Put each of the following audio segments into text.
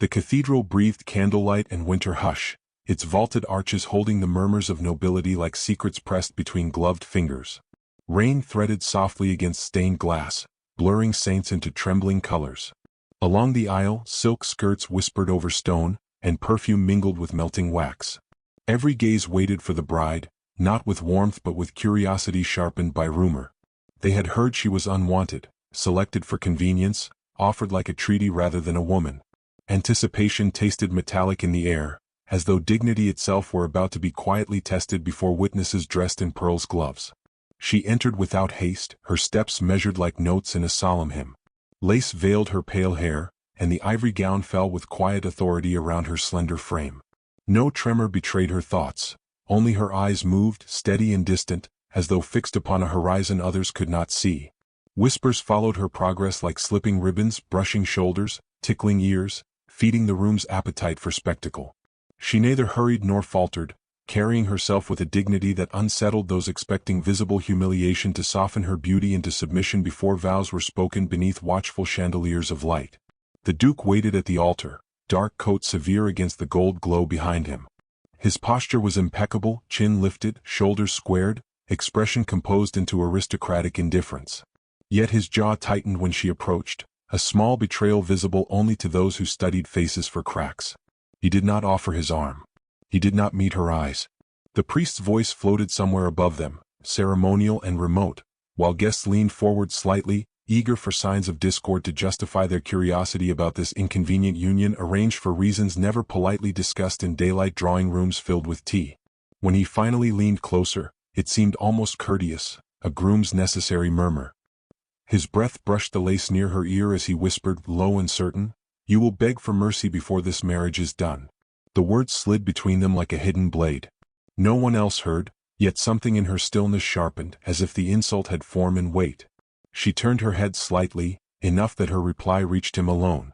The cathedral breathed candlelight and winter hush, its vaulted arches holding the murmurs of nobility like secrets pressed between gloved fingers. Rain threaded softly against stained glass, blurring saints into trembling colors. Along the aisle, silk skirts whispered over stone, and perfume mingled with melting wax. Every gaze waited for the bride, not with warmth but with curiosity sharpened by rumor. They had heard she was unwanted, selected for convenience, offered like a treaty rather than a woman. Anticipation tasted metallic in the air, as though dignity itself were about to be quietly tested before witnesses dressed in pearl's gloves. She entered without haste, her steps measured like notes in a solemn hymn. Lace veiled her pale hair, and the ivory gown fell with quiet authority around her slender frame. No tremor betrayed her thoughts, only her eyes moved, steady and distant, as though fixed upon a horizon others could not see. Whispers followed her progress like slipping ribbons, brushing shoulders, tickling ears, feeding the room's appetite for spectacle. She neither hurried nor faltered, carrying herself with a dignity that unsettled those expecting visible humiliation to soften her beauty into submission before vows were spoken beneath watchful chandeliers of light. The Duke waited at the altar, dark coat severe against the gold glow behind him. His posture was impeccable, chin lifted, shoulders squared, expression composed into aristocratic indifference. Yet his jaw tightened when she approached, a small betrayal visible only to those who studied faces for cracks. He did not offer his arm. He did not meet her eyes. The priest's voice floated somewhere above them, ceremonial and remote, while guests leaned forward slightly, eager for signs of discord to justify their curiosity about this inconvenient union arranged for reasons never politely discussed in daylight drawing rooms filled with tea. When he finally leaned closer, it seemed almost courteous, a groom's necessary murmur. His breath brushed the lace near her ear as he whispered, low and certain, "You will beg for mercy before this marriage is done." The words slid between them like a hidden blade. No one else heard, yet something in her stillness sharpened, as if the insult had form and weight. She turned her head slightly, enough that her reply reached him alone.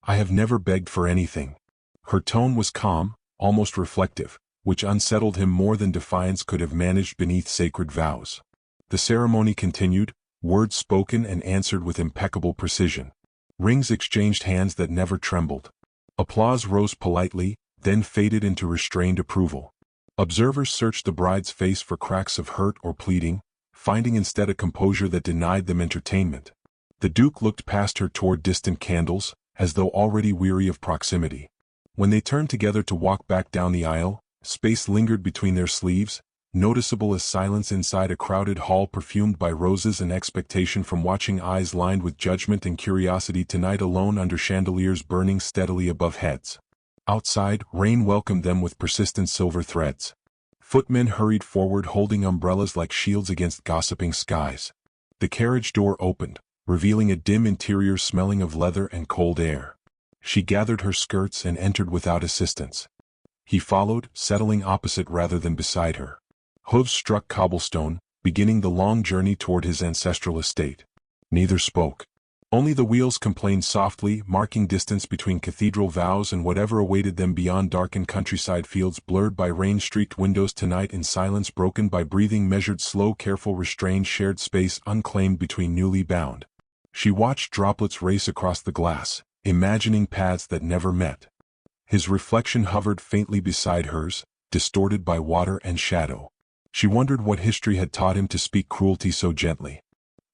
"I have never begged for anything." Her tone was calm, almost reflective, which unsettled him more than defiance could have managed beneath sacred vows. The ceremony continued, words spoken and answered with impeccable precision. Rings exchanged hands that never trembled. Applause rose politely, then faded into restrained approval. Observers searched the bride's face for cracks of hurt or pleading, finding instead a composure that denied them entertainment. The Duke looked past her toward distant candles, as though already weary of proximity. When they turned together to walk back down the aisle, space lingered between their sleeves, noticeable as silence inside a crowded hall perfumed by roses and expectation from watching eyes lined with judgment and curiosity tonight alone under chandeliers burning steadily above heads. Outside, rain welcomed them with persistent silver threads. Footmen hurried forward holding umbrellas like shields against gossiping skies. The carriage door opened, revealing a dim interior smelling of leather and cold air. She gathered her skirts and entered without assistance. He followed, settling opposite rather than beside her. Hooves struck cobblestone, beginning the long journey toward his ancestral estate. Neither spoke. Only the wheels complained softly, marking distance between cathedral vows and whatever awaited them beyond darkened countryside fields blurred by rain-streaked windows tonight in silence broken by breathing measured slow careful restrained shared space unclaimed between newly bound. She watched droplets race across the glass, imagining paths that never met. His reflection hovered faintly beside hers, distorted by water and shadow. She wondered what history had taught him to speak cruelty so gently.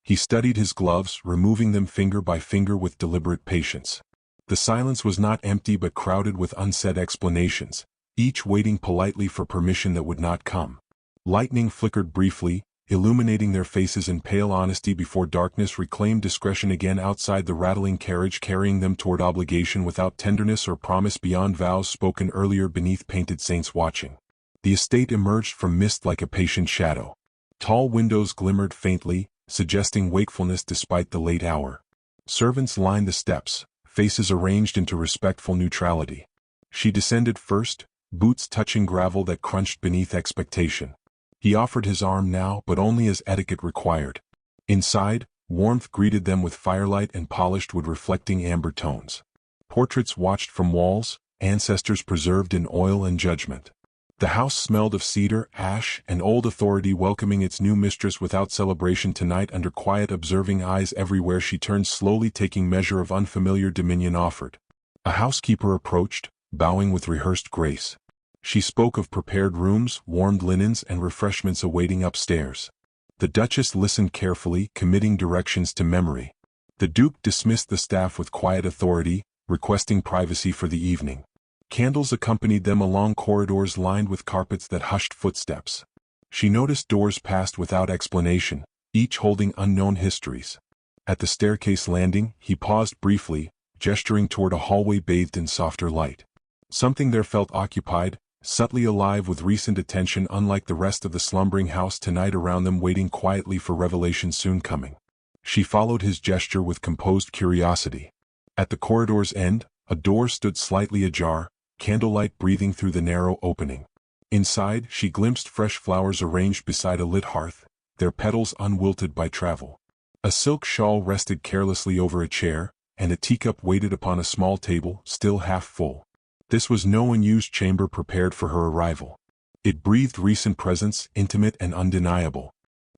He studied his gloves, removing them finger by finger with deliberate patience. The silence was not empty but crowded with unsaid explanations, each waiting politely for permission that would not come. Lightning flickered briefly, illuminating their faces in pale honesty before darkness reclaimed discretion again outside the rattling carriage carrying them toward obligation without tenderness or promise beyond vows spoken earlier beneath painted saints watching. The estate emerged from mist like a patient shadow. Tall windows glimmered faintly, suggesting wakefulness despite the late hour. Servants lined the steps, faces arranged into respectful neutrality. She descended first, boots touching gravel that crunched beneath expectation. He offered his arm now, but only as etiquette required. Inside, warmth greeted them with firelight and polished wood reflecting amber tones. Portraits watched from walls, ancestors preserved in oil and judgment. The house smelled of cedar, ash, and old authority welcoming its new mistress without celebration tonight under quiet observing eyes everywhere she turned slowly taking measure of unfamiliar dominion offered. A housekeeper approached, bowing with rehearsed grace. She spoke of prepared rooms, warmed linens, and refreshments awaiting upstairs. The Duchess listened carefully, committing directions to memory. The Duke dismissed the staff with quiet authority, requesting privacy for the evening. Candles accompanied them along corridors lined with carpets that hushed footsteps. She noticed doors passed without explanation, each holding unknown histories. At the staircase landing, he paused briefly, gesturing toward a hallway bathed in softer light. Something there felt occupied, subtly alive with recent attention, unlike the rest of the slumbering house tonight around them, waiting quietly for revelation soon coming. She followed his gesture with composed curiosity. At the corridor's end, a door stood slightly ajar, candlelight breathing through the narrow opening. Inside, she glimpsed fresh flowers arranged beside a lit hearth, their petals unwilted by travel. A silk shawl rested carelessly over a chair, and a teacup waited upon a small table, still half full. This was no unused chamber prepared for her arrival. It breathed recent presence, intimate and undeniable.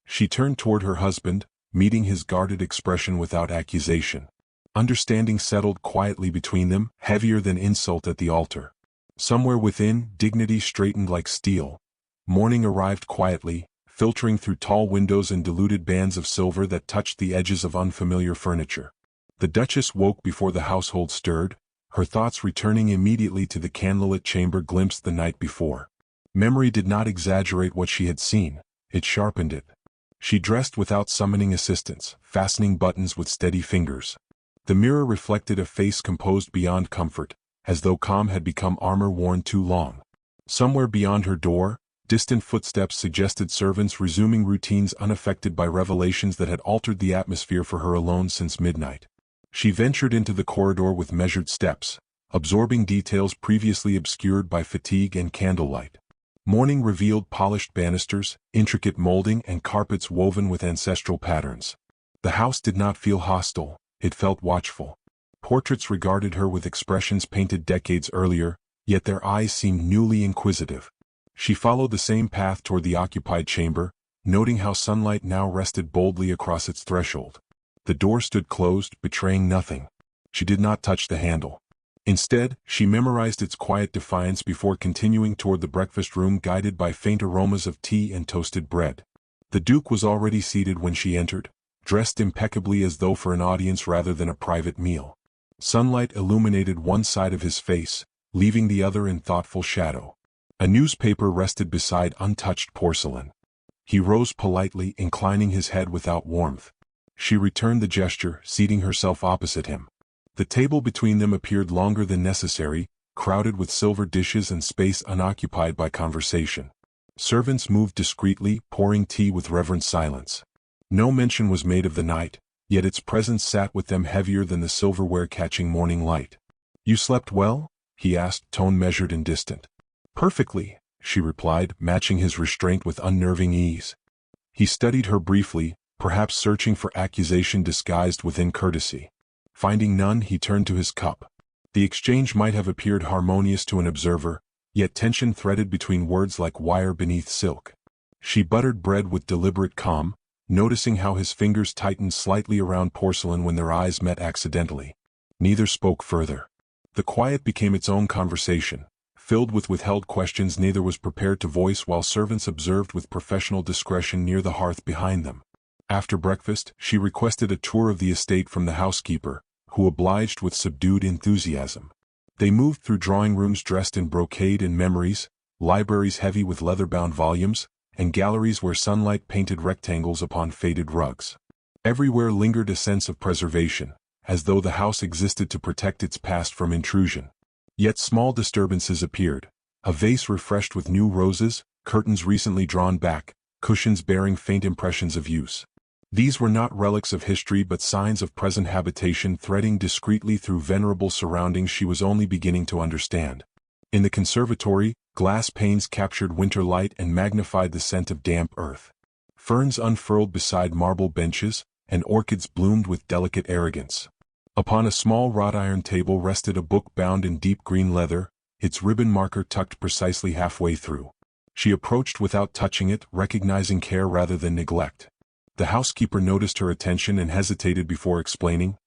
She turned toward her husband, meeting his guarded expression without accusation. Understanding settled quietly between them, heavier than insult at the altar. Somewhere within, dignity straightened like steel. Morning arrived quietly, filtering through tall windows and diluted bands of silver that touched the edges of unfamiliar furniture. The Duchess woke before the household stirred, her thoughts returning immediately to the candlelit chamber glimpsed the night before. Memory did not exaggerate what she had seen, it sharpened it. She dressed without summoning assistance, fastening buttons with steady fingers. The mirror reflected a face composed beyond comfort, as though calm had become armor worn too long. Somewhere beyond her door, distant footsteps suggested servants resuming routines unaffected by revelations that had altered the atmosphere for her alone since midnight. She ventured into the corridor with measured steps, absorbing details previously obscured by fatigue and candlelight. Morning revealed polished banisters, intricate molding, and carpets woven with ancestral patterns. The house did not feel hostile, it felt watchful. Portraits regarded her with expressions painted decades earlier, yet their eyes seemed newly inquisitive. She followed the same path toward the occupied chamber, noting how sunlight now rested boldly across its threshold. The door stood closed, betraying nothing. She did not touch the handle. Instead, she memorized its quiet defiance before continuing toward the breakfast room, guided by faint aromas of tea and toasted bread. The Duke was already seated when she entered, dressed impeccably as though for an audience rather than a private meal. Sunlight illuminated one side of his face, leaving the other in thoughtful shadow. A newspaper rested beside untouched porcelain. He rose politely, inclining his head without warmth. She returned the gesture, seating herself opposite him. The table between them appeared longer than necessary, crowded with silver dishes and space unoccupied by conversation. Servants moved discreetly, pouring tea with reverent silence. No mention was made of the night, yet its presence sat with them heavier than the silverware catching morning light. "You slept well?" he asked, tone measured and distant. "Perfectly," she replied, matching his restraint with unnerving ease. He studied her briefly, perhaps searching for accusation disguised within courtesy. Finding none, he turned to his cup. The exchange might have appeared harmonious to an observer, yet tension threaded between words like wire beneath silk. She buttered bread with deliberate calm, noticing how his fingers tightened slightly around porcelain when their eyes met accidentally. Neither spoke further. The quiet became its own conversation, filled with withheld questions neither was prepared to voice, while servants observed with professional discretion near the hearth behind them. After breakfast, she requested a tour of the estate from the housekeeper, who obliged with subdued enthusiasm. They moved through drawing rooms dressed in brocade and memories, libraries heavy with leather-bound volumes, and galleries where sunlight painted rectangles upon faded rugs. Everywhere lingered a sense of preservation, as though the house existed to protect its past from intrusion. Yet small disturbances appeared: a vase refreshed with new roses, curtains recently drawn back, cushions bearing faint impressions of use. These were not relics of history but signs of present habitation threading discreetly through venerable surroundings she was only beginning to understand. In the conservatory, glass panes captured winter light and magnified the scent of damp earth. Ferns unfurled beside marble benches, and orchids bloomed with delicate arrogance. Upon a small wrought iron table rested a book bound in deep green leather, its ribbon marker tucked precisely halfway through. She approached without touching it, recognizing care rather than neglect. The housekeeper noticed her attention and hesitated before explaining.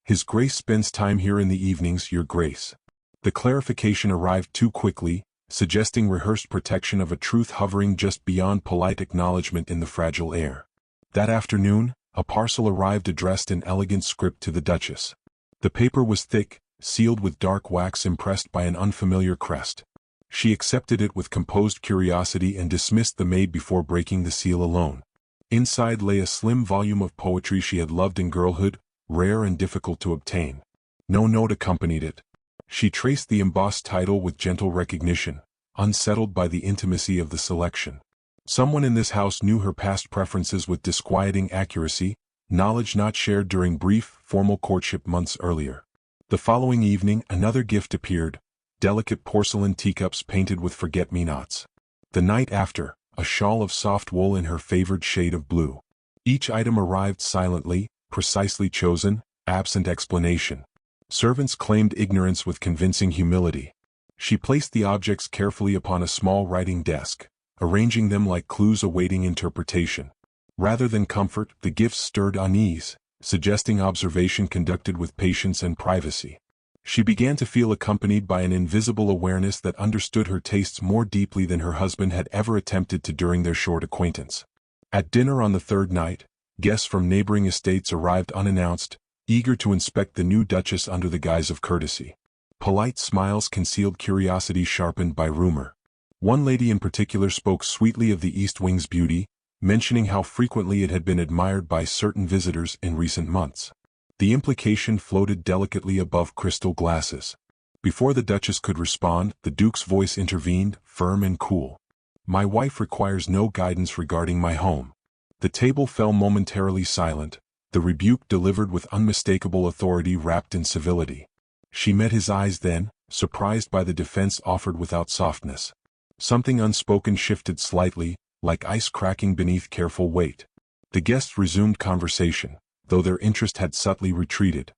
His Grace spends time here in the evenings, Your Grace. The clarification arrived too quickly, suggesting rehearsed protection of a truth hovering just beyond polite acknowledgement in the fragile air. That afternoon, a parcel arrived addressed in elegant script to the Duchess. The paper was thick, sealed with dark wax impressed by an unfamiliar crest. She accepted it with composed curiosity and dismissed the maid before breaking the seal alone. Inside lay a slim volume of poetry she had loved in girlhood, rare and difficult to obtain. No note accompanied it. She traced the embossed title with gentle recognition, unsettled by the intimacy of the selection. Someone in this house knew her past preferences with disquieting accuracy, knowledge not shared during brief, formal courtship months earlier. The following evening another gift appeared, delicate porcelain teacups painted with forget-me-nots. The night after, a shawl of soft wool in her favored shade of blue. Each item arrived silently, precisely chosen, absent explanation. Servants claimed ignorance with convincing humility. She placed the objects carefully upon a small writing desk, arranging them like clues awaiting interpretation. Rather than comfort, the gifts stirred unease, suggesting observation conducted with patience and privacy. She began to feel accompanied by an invisible awareness that understood her tastes more deeply than her husband had ever attempted to during their short acquaintance. At dinner on the third night, guests from neighboring estates arrived unannounced, eager to inspect the new Duchess under the guise of courtesy. Polite smiles concealed curiosity sharpened by rumor. One lady in particular spoke sweetly of the East Wing's beauty, mentioning how frequently it had been admired by certain visitors in recent months. The implication floated delicately above crystal glasses. Before the Duchess could respond, the Duke's voice intervened, firm and cool. "My wife requires no guidance regarding my home." The table fell momentarily silent, the rebuke delivered with unmistakable authority wrapped in civility. She met his eyes then, surprised by the defense offered without softness. Something unspoken shifted slightly, like ice cracking beneath careful weight. The guests resumed conversation, though their interest had subtly retreated.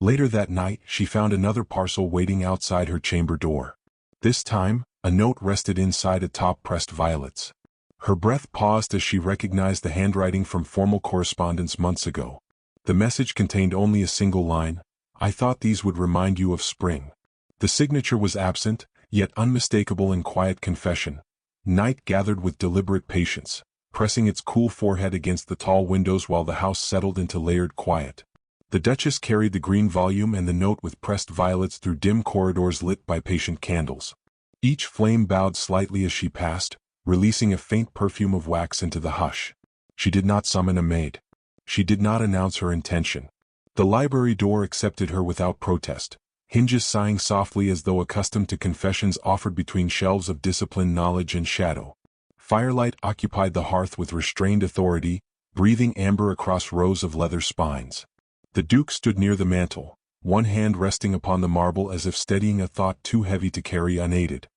Later that night she found another parcel waiting outside her chamber door. This time, a note rested inside atop pressed violets. Her breath paused as she recognized the handwriting from formal correspondence months ago. The message contained only a single line, "I thought these would remind you of spring." The signature was absent, yet unmistakable in quiet confession. Night gathered with deliberate patience, pressing its cool forehead against the tall windows while the house settled into layered quiet. The Duchess carried the green volume and the note with pressed violets through dim corridors lit by patient candles. Each flame bowed slightly as she passed, releasing a faint perfume of wax into the hush. She did not summon a maid. She did not announce her intention. The library door accepted her without protest, hinges sighing softly as though accustomed to confessions offered between shelves of disciplined knowledge and shadow. Firelight occupied the hearth with restrained authority, breathing amber across rows of leather spines. The Duke stood near the mantel, one hand resting upon the marble as if steadying a thought too heavy to carry unaided.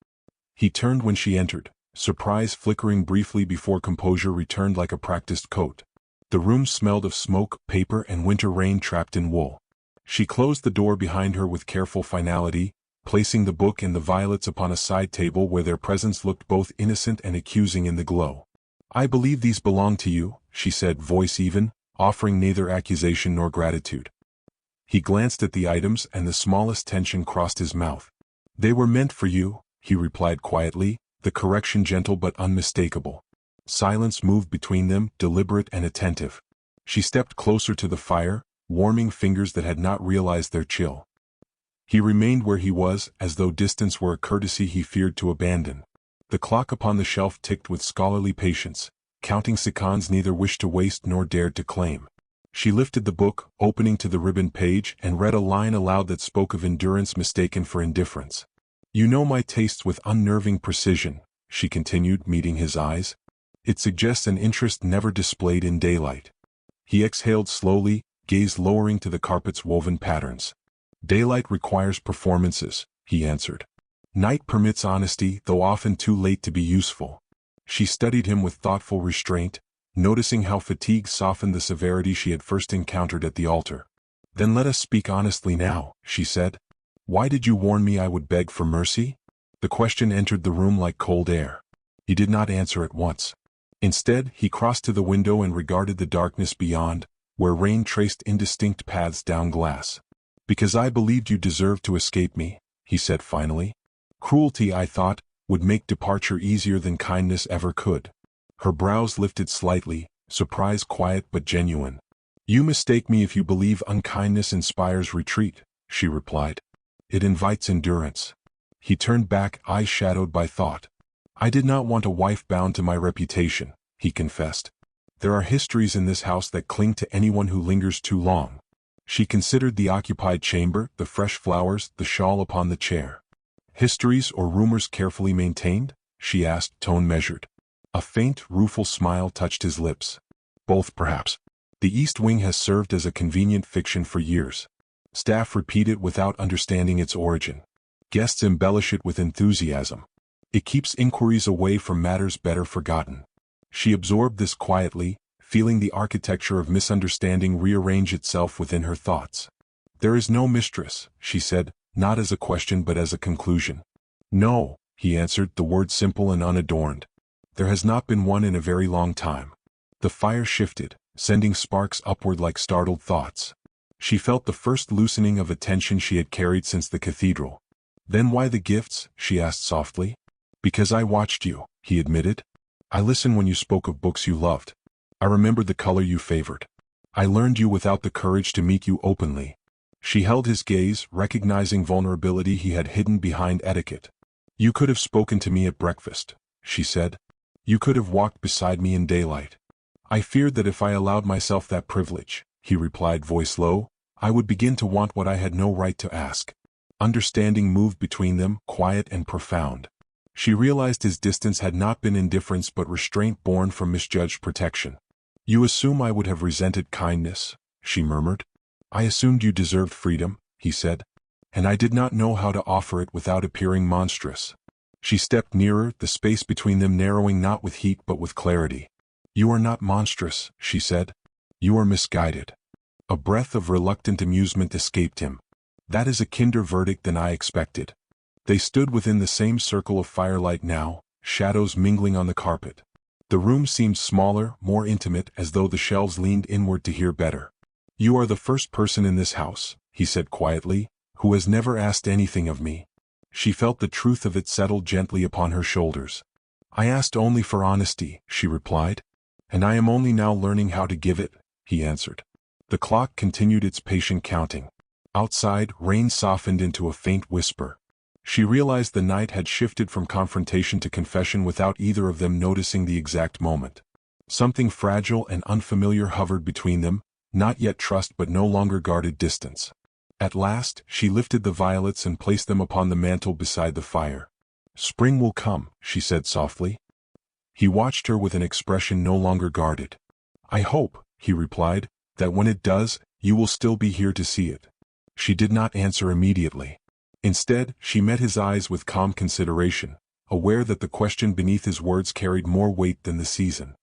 He turned when she entered, surprise flickering briefly before composure returned like a practiced coat. The room smelled of smoke, paper and winter rain trapped in wool. She closed the door behind her with careful finality, placing the book and the violets upon a side table where their presence looked both innocent and accusing in the glow. "I believe these belong to you," she said, voice even, offering neither accusation nor gratitude. He glanced at the items and the smallest tension crossed his mouth. "They were meant for you," he replied quietly, the correction gentle but unmistakable. Silence moved between them, deliberate and attentive. She stepped closer to the fire, warming fingers that had not realized their chill. He remained where he was, as though distance were a courtesy he feared to abandon. The clock upon the shelf ticked with scholarly patience, counting seconds neither wished to waste nor dared to claim. She lifted the book, opening to the ribboned page, and read a line aloud that spoke of endurance mistaken for indifference. "You know my tastes with unnerving precision," she continued, meeting his eyes. "It suggests an interest never displayed in daylight." He exhaled slowly, gaze lowering to the carpet's woven patterns. "Daylight requires performances," he answered. "Night permits honesty, though often too late to be useful." She studied him with thoughtful restraint, noticing how fatigue softened the severity she had first encountered at the altar. "Then let us speak honestly now," she said. "Why did you warn me I would beg for mercy?" The question entered the room like cold air. He did not answer at once. Instead, he crossed to the window and regarded the darkness beyond, where rain traced indistinct paths down glass. Because I believed you deserved to escape me, he said finally. Cruelty, I thought, would make departure easier than kindness ever could. Her brows lifted slightly, surprise quiet but genuine. You mistake me if you believe unkindness inspires retreat, she replied. It invites endurance. He turned back, eyes shadowed by thought. I did not want a wife bound to my reputation, he confessed. There are histories in this house that cling to anyone who lingers too long. She considered the occupied chamber, the fresh flowers, the shawl upon the chair. Histories or rumors carefully maintained? She asked, tone measured. A faint, rueful smile touched his lips. Both, perhaps. The East Wing has served as a convenient fiction for years. Staff repeat it without understanding its origin. Guests embellish it with enthusiasm. It keeps inquiries away from matters better forgotten. She absorbed this quietly, feeling the architecture of misunderstanding rearrange itself within her thoughts. There is no mistress, she said, not as a question but as a conclusion. No, he answered, the word simple and unadorned. There has not been one in a very long time. The fire shifted, sending sparks upward like startled thoughts. She felt the first loosening of a tension she had carried since the cathedral. Then why the gifts? She asked softly. Because I watched you, he admitted. I listened when you spoke of books you loved. I remembered the color you favored. I learned you without the courage to meet you openly. She held his gaze, recognizing vulnerability he had hidden behind etiquette. You could have spoken to me at breakfast, she said. You could have walked beside me in daylight. I feared that if I allowed myself that privilege, he replied, voice low, I would begin to want what I had no right to ask. Understanding moved between them, quiet and profound. She realized his distance had not been indifference but restraint born from misjudged protection. You assume I would have resented kindness, she murmured. I assumed you deserved freedom, he said. And I did not know how to offer it without appearing monstrous. She stepped nearer, the space between them narrowing not with heat but with clarity. You are not monstrous, she said. You are misguided. A breath of reluctant amusement escaped him. That is a kinder verdict than I expected. They stood within the same circle of firelight now, shadows mingling on the carpet. The room seemed smaller, more intimate, as though the shelves leaned inward to hear better. You are the first person in this house, he said quietly, who has never asked anything of me. She felt the truth of it settle gently upon her shoulders. I asked only for honesty, she replied. And I am only now learning how to give it, he answered. The clock continued its patient counting. Outside, rain softened into a faint whisper. She realized the night had shifted from confrontation to confession without either of them noticing the exact moment. Something fragile and unfamiliar hovered between them, not yet trust but no longer guarded distance. At last, she lifted the violets and placed them upon the mantel beside the fire. Spring will come, she said softly. He watched her with an expression no longer guarded. I hope, he replied, that when it does, you will still be here to see it. She did not answer immediately. Instead, she met his eyes with calm consideration, aware that the question beneath his words carried more weight than the season.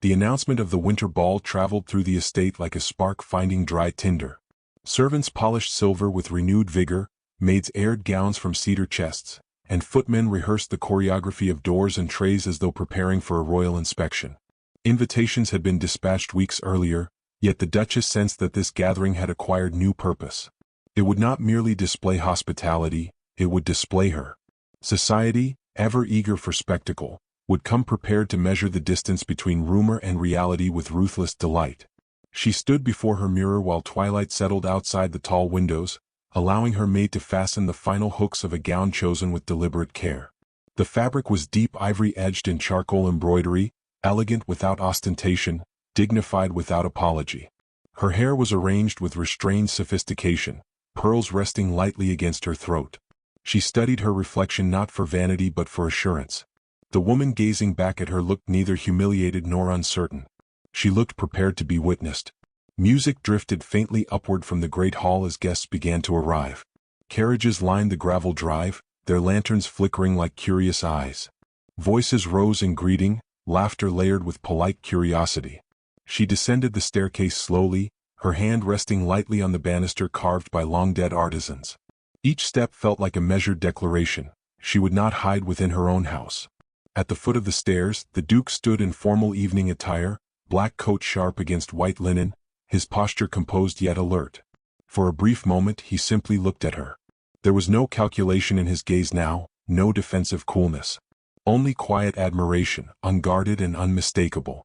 The announcement of the winter ball traveled through the estate like a spark finding dry tinder. Servants polished silver with renewed vigor, maids aired gowns from cedar chests, and footmen rehearsed the choreography of doors and trays as though preparing for a royal inspection. Invitations had been dispatched weeks earlier, yet the Duchess sensed that this gathering had acquired new purpose. It would not merely display hospitality, it would display her. Society, ever eager for spectacle, would come prepared to measure the distance between rumor and reality with ruthless delight. She stood before her mirror while twilight settled outside the tall windows, allowing her maid to fasten the final hooks of a gown chosen with deliberate care. The fabric was deep ivory-edged in charcoal embroidery, elegant without ostentation, dignified without apology. Her hair was arranged with restrained sophistication, pearls resting lightly against her throat. She studied her reflection not for vanity but for assurance. The woman gazing back at her looked neither humiliated nor uncertain. She looked prepared to be witnessed. Music drifted faintly upward from the great hall as guests began to arrive. Carriages lined the gravel drive, their lanterns flickering like curious eyes. Voices rose in greeting, laughter layered with polite curiosity. She descended the staircase slowly, her hand resting lightly on the banister carved by long-dead artisans. Each step felt like a measured declaration. She would not hide within her own house. At the foot of the stairs, the Duke stood in formal evening attire, black coat sharp against white linen, his posture composed yet alert. For a brief moment he simply looked at her. There was no calculation in his gaze now, no defensive coolness. Only quiet admiration, unguarded and unmistakable.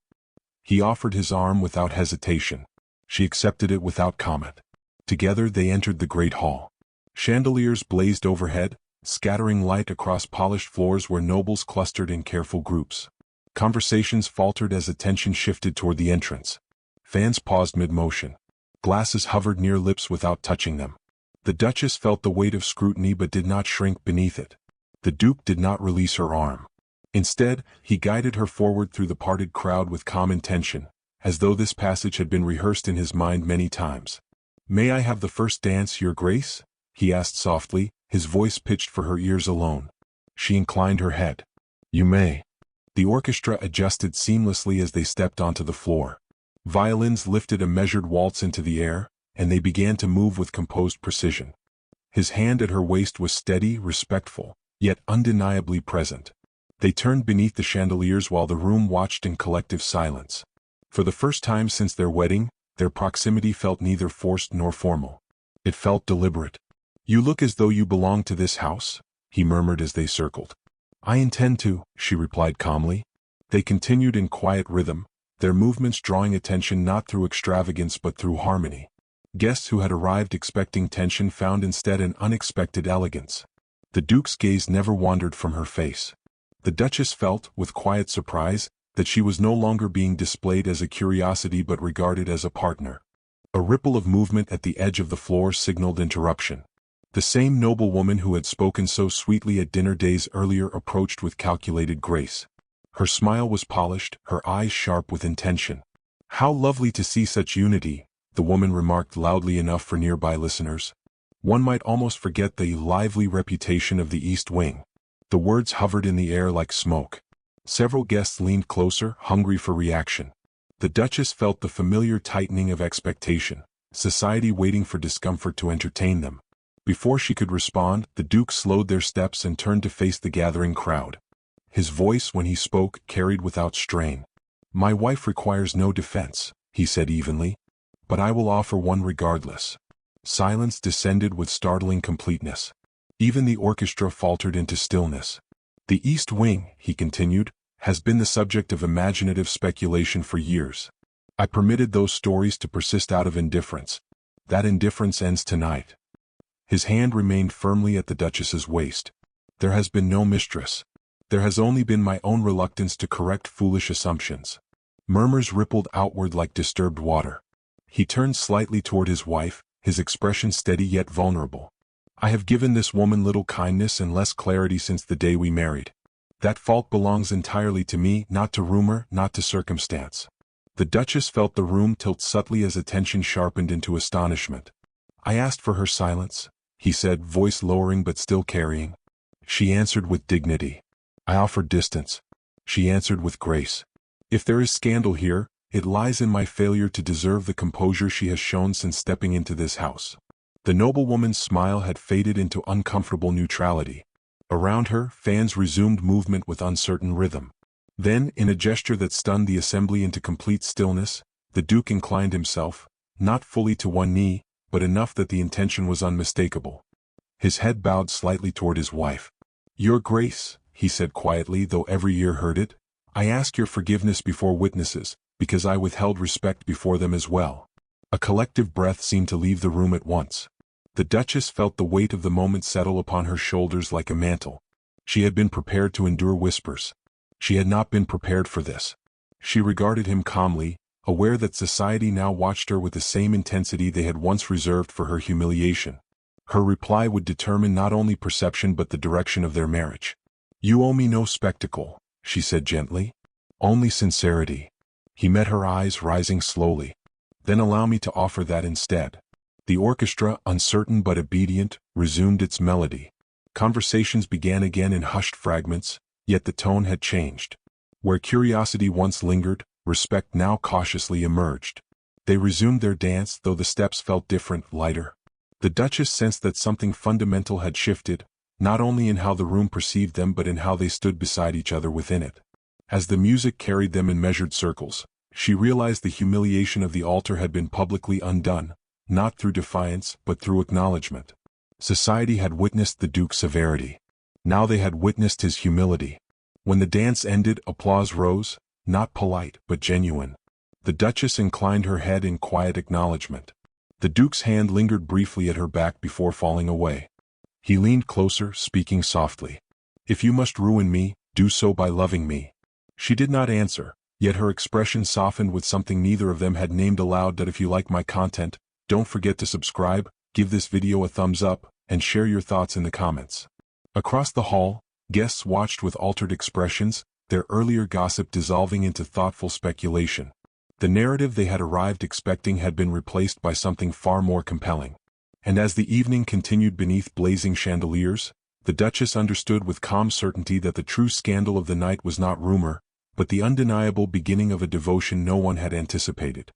He offered his arm without hesitation. She accepted it without comment. Together they entered the great hall. Chandeliers blazed overhead, scattering light across polished floors where nobles clustered in careful groups. Conversations faltered as attention shifted toward the entrance. Fans paused mid-motion. Glasses hovered near lips without touching them. The Duchess felt the weight of scrutiny but did not shrink beneath it. The Duke did not release her arm. Instead, he guided her forward through the parted crowd with calm intention, as though this passage had been rehearsed in his mind many times. "May I have the first dance, Your Grace?" he asked softly, his voice pitched for her ears alone. She inclined her head. "You may." The orchestra adjusted seamlessly as they stepped onto the floor. Violins lifted a measured waltz into the air, and they began to move with composed precision. His hand at her waist was steady, respectful, yet undeniably present. They turned beneath the chandeliers while the room watched in collective silence. For the first time since their wedding, their proximity felt neither forced nor formal. It felt deliberate. "You look as though you belong to this house," he murmured as they circled. "I intend to," she replied calmly. They continued in quiet rhythm, their movements drawing attention not through extravagance but through harmony. Guests who had arrived expecting tension found instead an unexpected elegance. The Duke's gaze never wandered from her face. The Duchess felt, with quiet surprise, that she was no longer being displayed as a curiosity but regarded as a partner. A ripple of movement at the edge of the floor signaled interruption. The same noblewoman who had spoken so sweetly at dinner days earlier approached with calculated grace. Her smile was polished, her eyes sharp with intention. "How lovely to see such unity," the woman remarked loudly enough for nearby listeners. "One might almost forget the lively reputation of the East Wing." The words hovered in the air like smoke. Several guests leaned closer, hungry for reaction. The Duchess felt the familiar tightening of expectation, society waiting for discomfort to entertain them. Before she could respond, the Duke slowed their steps and turned to face the gathering crowd. His voice, when he spoke, carried without strain. "My wife requires no defense," he said evenly, "but I will offer one regardless." Silence descended with startling completeness. Even the orchestra faltered into stillness. "The East Wing," he continued, "has been the subject of imaginative speculation for years. I permitted those stories to persist out of indifference. That indifference ends tonight." His hand remained firmly at the Duchess's waist. "There has been no mistress. There has only been my own reluctance to correct foolish assumptions." Murmurs rippled outward like disturbed water. He turned slightly toward his wife, his expression steady yet vulnerable. "I have given this woman little kindness and less clarity since the day we married. That fault belongs entirely to me, not to rumor, not to circumstance." The Duchess felt the room tilt subtly as attention sharpened into astonishment. "I asked for her silence," he said, voice lowering but still carrying. She answered with dignity. "I offered distance." She answered with grace. "If there is scandal here, it lies in my failure to deserve the composure she has shown since stepping into this house." The noblewoman's smile had faded into uncomfortable neutrality. Around her, fans resumed movement with uncertain rhythm. Then, in a gesture that stunned the assembly into complete stillness, the Duke inclined himself, not fully to one knee, but enough that the intention was unmistakable. His head bowed slightly toward his wife. "Your Grace," he said quietly, though every ear heard it, "I ask your forgiveness before witnesses, because I withheld respect before them as well." A collective breath seemed to leave the room at once. The Duchess felt the weight of the moment settle upon her shoulders like a mantle. She had been prepared to endure whispers. She had not been prepared for this. She regarded him calmly, aware that society now watched her with the same intensity they had once reserved for her humiliation. Her reply would determine not only perception but the direction of their marriage. "You owe me no spectacle," she said gently. "Only sincerity." He met her eyes, rising slowly. "Then allow me to offer that instead." The orchestra, uncertain but obedient, resumed its melody. Conversations began again in hushed fragments, yet the tone had changed. Where curiosity once lingered, respect now cautiously emerged. They resumed their dance, though the steps felt different, lighter. The Duchess sensed that something fundamental had shifted, not only in how the room perceived them but in how they stood beside each other within it. As the music carried them in measured circles, she realized the humiliation of the altar had been publicly undone, not through defiance but through acknowledgement. Society had witnessed the Duke's severity. Now they had witnessed his humility. When the dance ended, applause rose, not polite but genuine. The Duchess inclined her head in quiet acknowledgement. The Duke's hand lingered briefly at her back before falling away. He leaned closer, speaking softly. "If you must ruin me, do so by loving me." She did not answer, yet her expression softened with something neither of them had named aloud. That if you like my content, don't forget to subscribe, give this video a thumbs up, and share your thoughts in the comments. Across the hall, guests watched with altered expressions, their earlier gossip dissolving into thoughtful speculation. The narrative they had arrived expecting had been replaced by something far more compelling. And as the evening continued beneath blazing chandeliers, the Duchess understood with calm certainty that the true scandal of the night was not rumor, but the undeniable beginning of a devotion no one had anticipated.